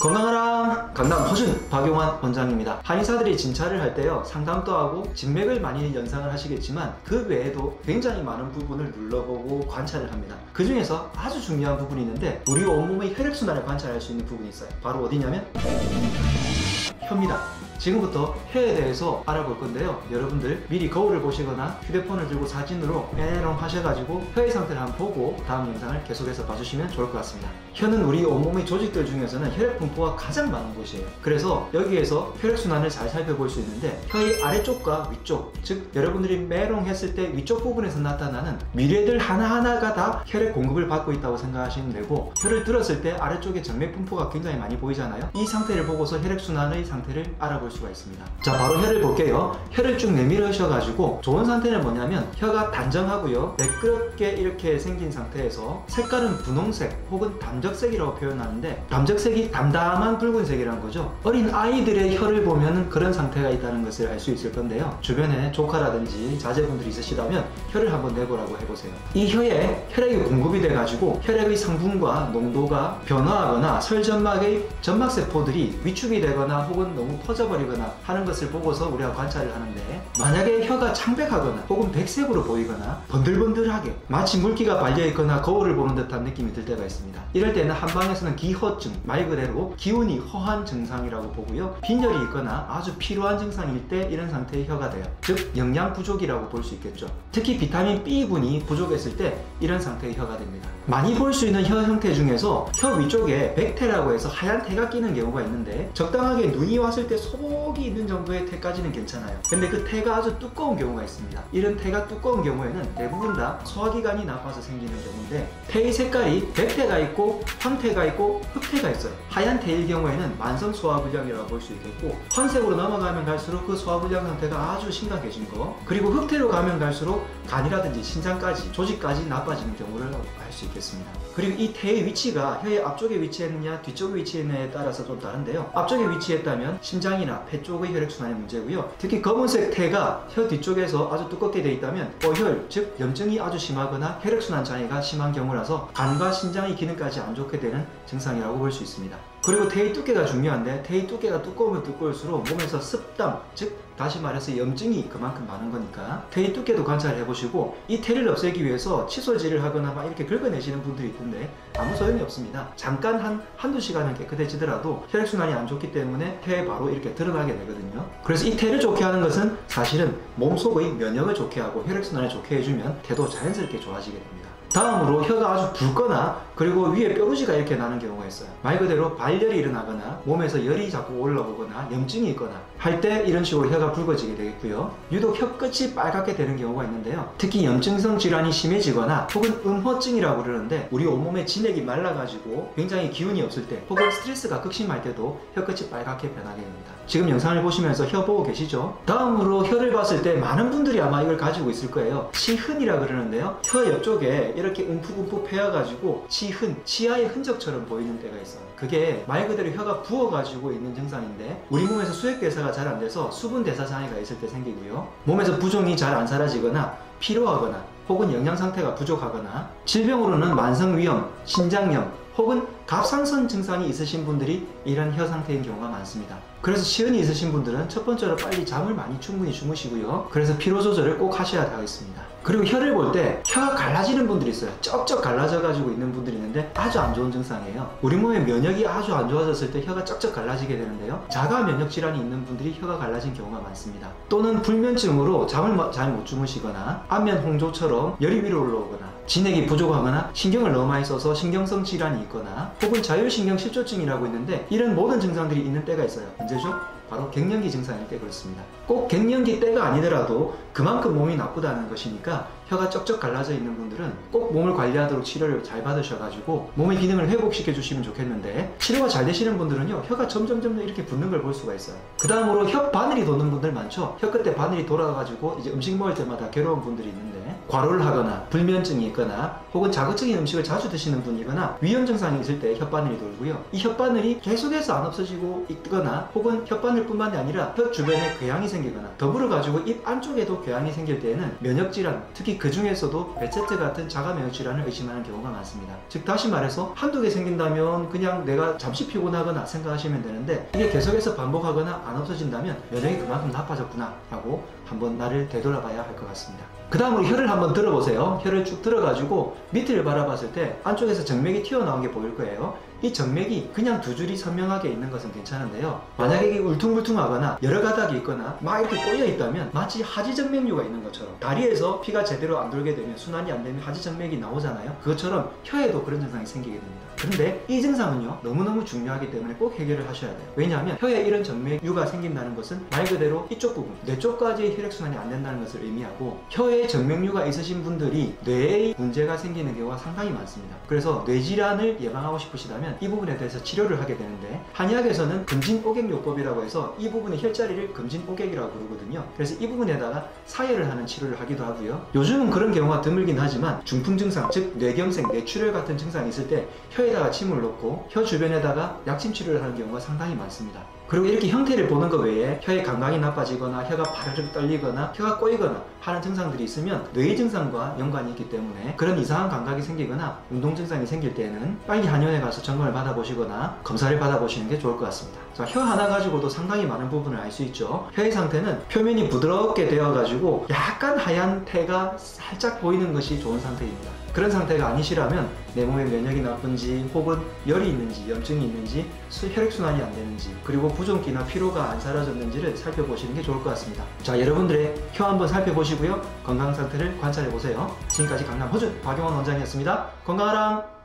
건강하라 강남 허준 박용환 원장입니다. 한의사들이 진찰을 할 때요, 상담도 하고 진맥을 많이 연상을 하시겠지만 그 외에도 굉장히 많은 부분을 눌러보고 관찰을 합니다. 그 중에서 아주 중요한 부분이 있는데 우리 온몸의 혈액순환을 관찰할 수 있는 부분이 있어요. 바로 어디냐면 혀입니다. 지금부터 혀에 대해서 알아볼 건데요, 여러분들 미리 거울을 보시거나 휴대폰을 들고 사진으로 에롱 하셔가지고 혀의 상태를 한번 보고 다음 영상을 계속해서 봐주시면 좋을 것 같습니다. 혀는 우리 온몸의 조직들 중에서는 혈액 분포가 가장 많은 곳이에요. 그래서 여기에서 혈액순환을 잘 살펴볼 수 있는데, 혀의 아래쪽과 위쪽, 즉 여러분들이 메롱 했을 때 위쪽 부분에서 나타나는 미래들 하나하나가 다 혈액 공급을 받고 있다고 생각하시면 되고, 혀를 들었을 때 아래쪽에 정맥 분포가 굉장히 많이 보이잖아요. 이 상태를 보고서 혈액순환의 상태를 알아볼 수가 있습니다. 자, 바로 혀를 볼게요. 혀를 쭉 내밀으셔가지고 좋은 상태는 뭐냐면 혀가 단정하고요, 매끄럽게 이렇게 생긴 상태에서 색깔은 분홍색 혹은 담적색이라고 표현하는데, 담적색이 담담한 붉은색이라는 거죠. 어린 아이들의 혀를 보면 그런 상태가 있다는 것을 알 수 있을 건데요, 주변에 조카라든지 자제분들이 있으시다면 혀를 한번 내보라고 해보세요. 이 혀에 혈액이 공급이 돼가지고 혈액의 성분과 농도가 변화하거나 설점막의 점막세포들이 위축이 되거나 혹은 너무 퍼져버리거나 하는 것을 보고서 우리가 관찰을 하는데, 만약에 혀가 창백하거나 혹은 백색으로 보이거나 번들번들하게 마치 물기가 발려있거나 거울을 보는 듯한 느낌이 들 때가 있습니다. 이럴 때는 한방에서는 기허증, 말 그대로 기운이 허한 증상이라고 보고요, 빈혈이 있거나 아주 피로한 증상일 때 이런 상태의 혀가 돼요. 즉 영양 부족이라고 볼 수 있겠죠. 특히 비타민 B군이 부족했을 때 이런 상태의 혀가 됩니다. 많이 볼 수 있는 혀 형태 중에서 혀 위쪽에 백태라고 해서 하얀 태가 끼는 경우가 있는데, 적당하게 눈이 왔을 때 소복이 있는 정도의 태까지는 괜찮아요. 근데 그 태가 아주 두꺼운 경우가 있습니다. 이런 태가 두꺼운 경우에는 대부분 다 소화기관이 나빠서 생기는 경우인데, 태의 색깔이 백태가 있고 황태가 있고 흑태가 있어요. 하얀 태일 경우에는 만성 소화불량이라고 볼 수 있겠고, 황색으로 넘어가면 갈수록 그 소화불량 상태가 아주 심각해진 거, 그리고 흑태로 가면 갈수록 간이라든지 신장까지 조직까지 나빠지는 경우를 알 수 있겠습니다. 그리고 이 태의 위치가 혀의 앞쪽에 위치했느냐 뒤쪽에 위치했느냐에 따라서 좀 다른데요, 앞쪽에 위치했다면 심장이나 폐 쪽의 혈액순환의 문제고요, 특히 검은색 태가 혀 뒤쪽에서 아주 두껍게 되어 있다면 어혈, 즉 염증이 아주 심하거나 혈액순환 장애가 심한 경우라서 간과 신장의 기능까지 안 좋게 되는 증상이라고 볼 수 있습니다. 그리고 태의 두께가 중요한데, 태의 두께가 두꺼우면 두꺼울수록 몸에서 습담, 즉 다시 말해서 염증이 그만큼 많은 거니까 태의 두께도 관찰해 보시고, 이 태를 없애기 위해서 칫솔질을 하거나 막 이렇게 긁어내시는 분들이 있던데 아무 소용이 없습니다. 잠깐 한두 시간은 깨끗해지더라도 혈액순환이 안 좋기 때문에 혀에 바로 이렇게 드러나게 되거든요. 그래서 이 태를 좋게 하는 것은 사실은 몸속의 면역을 좋게 하고 혈액순환을 좋게 해주면 태도 자연스럽게 좋아지게 됩니다. 다음으로 혀가 아주 붉거나 그리고 위에 뾰루지가 이렇게 나는 경우가 있어요. 말 그대로 발열이 일어나거나 몸에서 열이 자꾸 올라오거나 염증이 있거나 할 때 이런 식으로 혀가 붉어지게 되겠고요, 유독 혀 끝이 빨갛게 되는 경우가 있는데요, 특히 염증성 질환이 심해지거나 혹은 음허증이라고 그러는데, 우리 온몸의 진액이 말라가지고 굉장히 기운이 없을 때 혹은 스트레스가 극심할 때도 혀 끝이 빨갛게 변하게 됩니다. 지금 영상을 보시면서 혀 보고 계시죠? 다음으로 혀를 봤을 때 많은 분들이 아마 이걸 가지고 있을 거예요. 치흔이라 그러는데요, 혀 옆쪽에 이렇게 움푹움푹 패여가지고 치아의 흔적처럼 보이는 때가 있어요. 그게 말 그대로 혀가 부어가지고 있는 증상인데, 우리 몸에서 수액대사가 잘 안 돼서 수분대사 장애가 있을 때 생기고요, 몸에서 부종이 잘 안 사라지거나 피로하거나 혹은 영양 상태가 부족하거나, 질병으로는 만성위염, 신장염 혹은 갑상선 증상이 있으신 분들이 이런 혀 상태인 경우가 많습니다. 그래서 시흔이 있으신 분들은 첫 번째로 빨리 잠을 많이 충분히 주무시고요, 그래서 피로 조절을 꼭 하셔야 하겠습니다. 그리고 혀를 볼 때 혀가 갈라지는 분들이 있어요. 쩍쩍 갈라져 가지고 있는 분들이 있는데 아주 안 좋은 증상이에요. 우리 몸의 면역이 아주 안 좋아졌을 때 혀가 쩍쩍 갈라지게 되는데요, 자가 면역 질환이 있는 분들이 혀가 갈라진 경우가 많습니다. 또는 불면증으로 잠을 잘 못 주무시거나 안면 홍조처럼 열이 위로 올라오거나 진액이 부족하거나 신경을 너무 많이 써서 신경성 질환이 있거나 혹은 자율신경 실조증이라고 있는데, 이런 모든 증상들이 있는 때가 있어요. 언제죠? 바로 갱년기 증상일 때 그렇습니다. 꼭 갱년기 때가 아니더라도 그만큼 몸이 나쁘다는 것이니까 혀가 쩍쩍 갈라져 있는 분들은 꼭 몸을 관리하도록 치료를 잘 받으셔가지고 몸의 기능을 회복시켜 주시면 좋겠는데, 치료가 잘 되시는 분들은요, 혀가 점점 이렇게 붓는 걸 볼 수가 있어요. 그 다음으로 혀 바늘이 도는 분들 많죠? 혀 끝에 바늘이 돌아가지고 이제 음식 먹을 때마다 괴로운 분들이 있는데, 과로를 하거나 불면증이 있거나 혹은 자극적인 음식을 자주 드시는 분이거나 위험 증상이 있을 때 혓바늘이 돌고요. 이 혓바늘이 계속해서 안 없어지고 있거나 혹은 혓바늘뿐만이 아니라 혀 주변에 궤양이 생기거나 더불어 가지고 입 안쪽에도 궤양이 생길 때에는 면역질환, 특히 그 중에서도 베체트 같은 자가 면역질환을 의심하는 경우가 많습니다. 즉 다시 말해서 한두 개 생긴다면 그냥 내가 잠시 피곤하거나 생각하시면 되는데 이게 계속해서 반복하거나 안 없어진다면 면역이 그만큼 나빠졌구나 라고 한번 나를 되돌아봐야 할 것 같습니다. 그 다음으로 혀를 한번 들어보세요. 혀를 쭉 들어가지고 밑을 바라봤을 때 안쪽에서 정맥이 튀어나온 게 보일 거예요. 이 정맥이 그냥 두 줄이 선명하게 있는 것은 괜찮은데요. 만약에 이게 울퉁불퉁하거나 여러 가닥이 있거나 막 이렇게 꼬여 있다면 마치 하지정맥류가 있는 것처럼 다리에서 피가 제대로 안 돌게 되면 순환이 안 되면 하지정맥이 나오잖아요. 그것처럼 혀에도 그런 증상이 생기게 됩니다. 그런데 이 증상은요 너무너무 중요하기 때문에 꼭 해결을 하셔야 돼요. 왜냐하면 혀에 이런 정맥류가 생긴다는 것은 말 그대로 이쪽 부분 뇌 쪽까지 혈액순환이 안 된다는 것을 의미하고 혀에 정맥류가 있으신 분들이 뇌에 문제가 생기는 경우가 상당히 많습니다. 그래서 뇌질환을 예방하고 싶으시다면 이 부분에 대해서 치료를 하게 되는데 한의학에서는 금진오객요법이라고 해서 이 부분의 혈자리를 금진오객이라고 부르거든요. 그래서 이 부분에다가 사혈을 하는 치료를 하기도 하고요. 요즘은 그런 경우가 드물긴 하지만 중풍 증상, 즉 뇌경색, 뇌출혈 같은 증상이 있을 때 혀에다가 침을 넣고 혀 주변에다가 약침 치료를 하는 경우가 상당히 많습니다. 그리고 이렇게 형태를 보는 것 외에 혀의 감각이 나빠지거나 혀가 바르르 떨리거나 혀가 꼬이거나 하는 증상들이 있으면 뇌의 증상과 연관이 있기 때문에 그런 이상한 감각이 생기거나 운동 증상이 생길 때는 빨리 한의원에 가서 점검을 받아보시거나 검사를 받아보시는 게 좋을 것 같습니다. 자, 혀 하나 가지고도 상당히 많은 부분을 알 수 있죠. 혀의 상태는 표면이 부드럽게 되어 가지고 약간 하얀 태가 살짝 보이는 것이 좋은 상태입니다. 그런 상태가 아니시라면 내 몸에 면역이 나쁜지 혹은 열이 있는지 염증이 있는지 혈액순환이 안 되는지 그리고 부종기나 피로가 안 사라졌는지를 살펴보시는 게 좋을 것 같습니다. 자, 여러분들의 혀 한번 살펴보시고요. 건강 상태를 관찰해 보세요. 지금까지 강남 허준 박용원 원장이었습니다. 건강하랑!